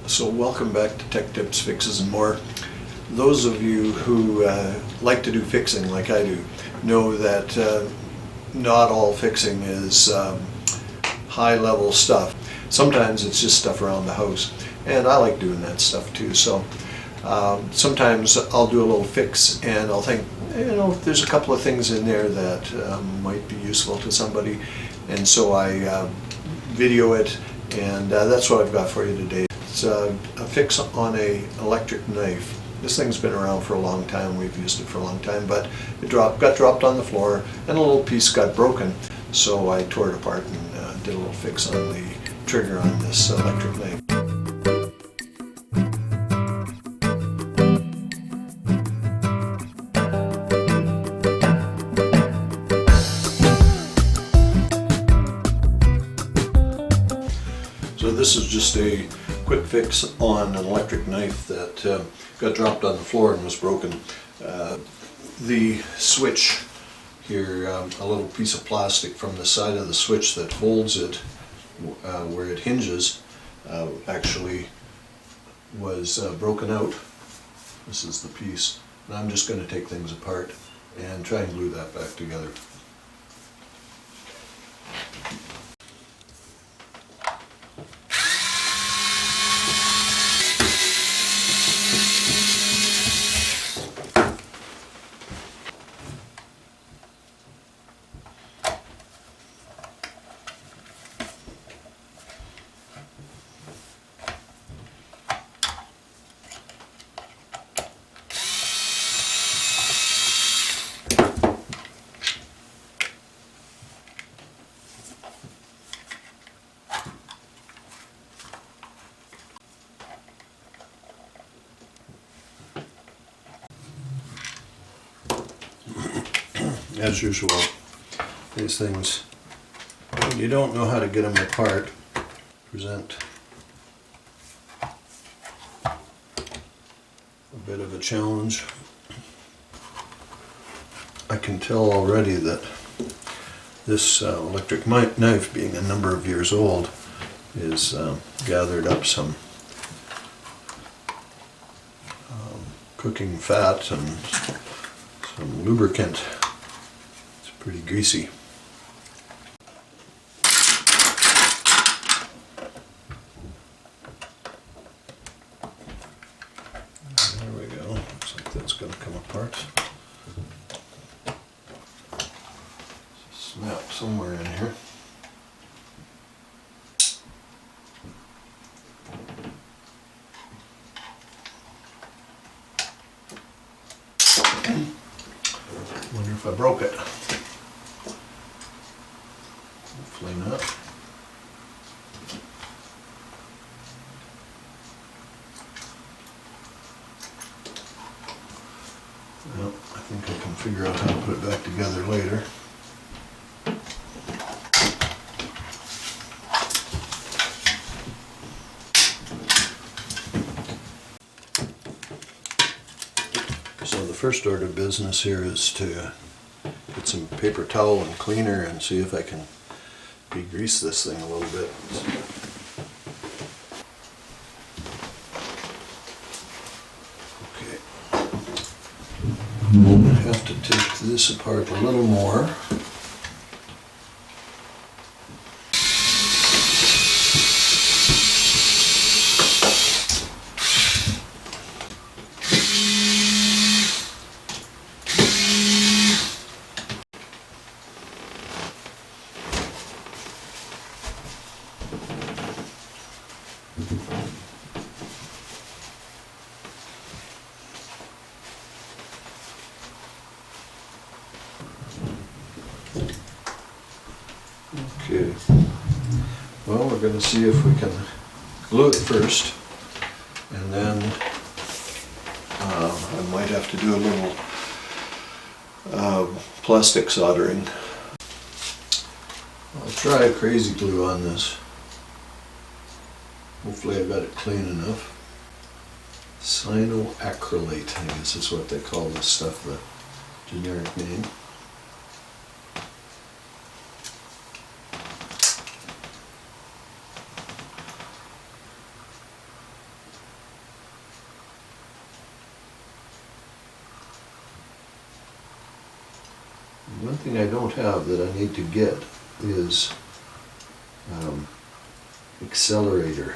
So welcome back to Tech Tips, Fixes and More. Those of you who like to do fixing like I do know that not all fixing is high-level stuff. Sometimes it's just stuff around the house, and I like doing that stuff too. So sometimes I'll do a little fix and I'll think, there's a couple of things in there that might be useful to somebody, and so I video it, and that's what I've got for you today. It's a fix on an electric knife. This thing's been around for a long time, we've used it for a long time, but it got dropped on the floor and a little piece got broken. So I tore it apart and did a little fix on the trigger on this electric knife. So this is just a quick fix on an electric knife that got dropped on the floor and was broken. The switch here, a little piece of plastic from the side of the switch that holds it where it hinges, actually was broken out. This is the piece, and I'm just going to take things apart and try and glue that back together. As usual, these things, when you don't know how to get them apart, present a bit of a challenge. I can tell already that this electric knife, being a number of years old, is gathered up some cooking fat and some lubricant. Pretty greasy. There we go. Looks like that's going to come apart. Snap somewhere in here. Wonder if I broke it. Hopefully not. Well, I think I can figure out how to put it back together later. So the first order of business here is to get some paper towel and cleaner and see if I can degrease this thing a little bit. Okay. I'm going to have to take this apart a little more. Okay, well, we're going to see if we can glue it first, and then I might have to do a little plastic soldering. I'll try crazy glue on this. Hopefully I got it clean enough. Cynoacrylate, I guess is what they call this stuff, the generic name. Something I don't have that I need to get is accelerator.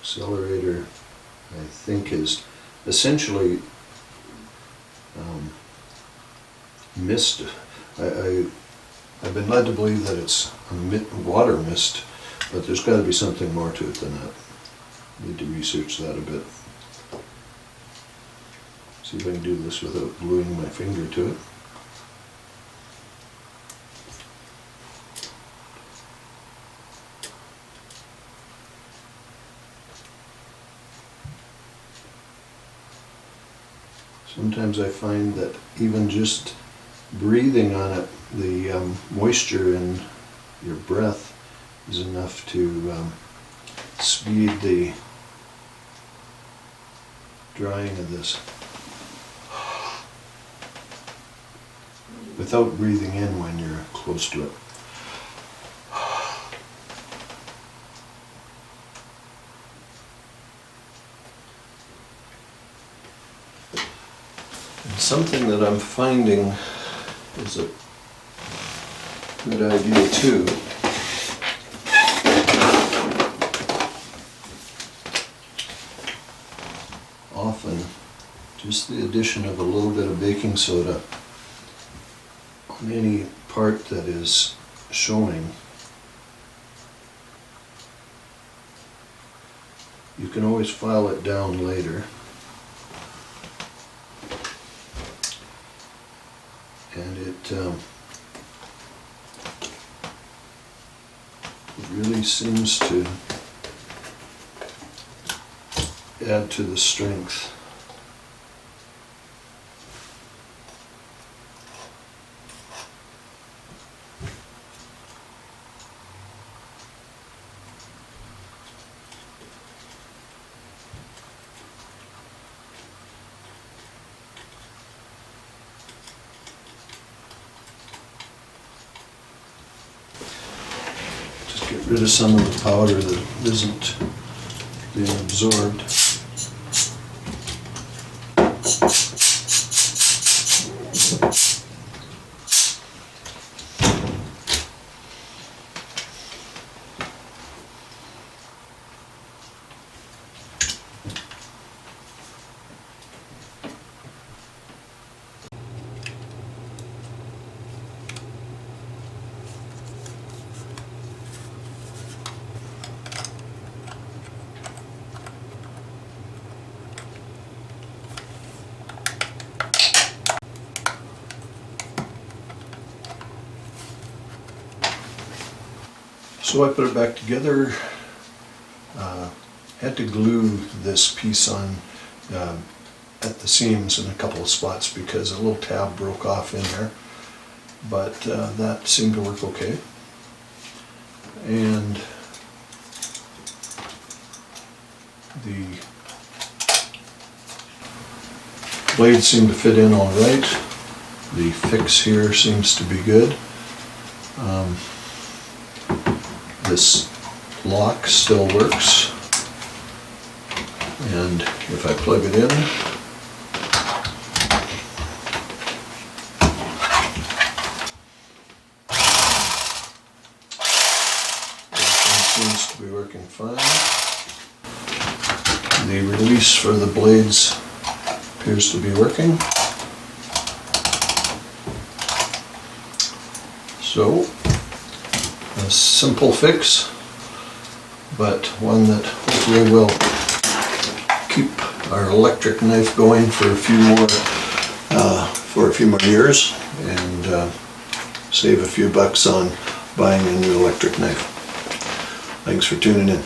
Accelerator, I think, is essentially mist. I've been led to believe that it's a water mist, but there's got to be something more to it than that. Need to research that a bit. See if I can do this without gluing my finger to it. Sometimes I find that even just breathing on it, the moisture in your breath is enough to speed the drying of this without breathing in when you're close to it. And something that I'm finding is a good idea too. Often, just the addition of a little bit of baking soda on any part that is showing, you can always file it down later. And it really seems to add to the strength. Just get rid of some of the powder that isn't being absorbed. So I put it back together, had to glue this piece on at the seams in a couple of spots because a little tab broke off in there, but that seemed to work okay. And the blades seem to fit in all right. The fix here seems to be good. This lock still works, and if I plug it in, everything seems to be working fine. The release for the blades appears to be working. So, a simple fix, but one that hopefully will keep our electric knife going for a few more years, and save a few bucks on buying a new electric knife. Thanks for tuning in.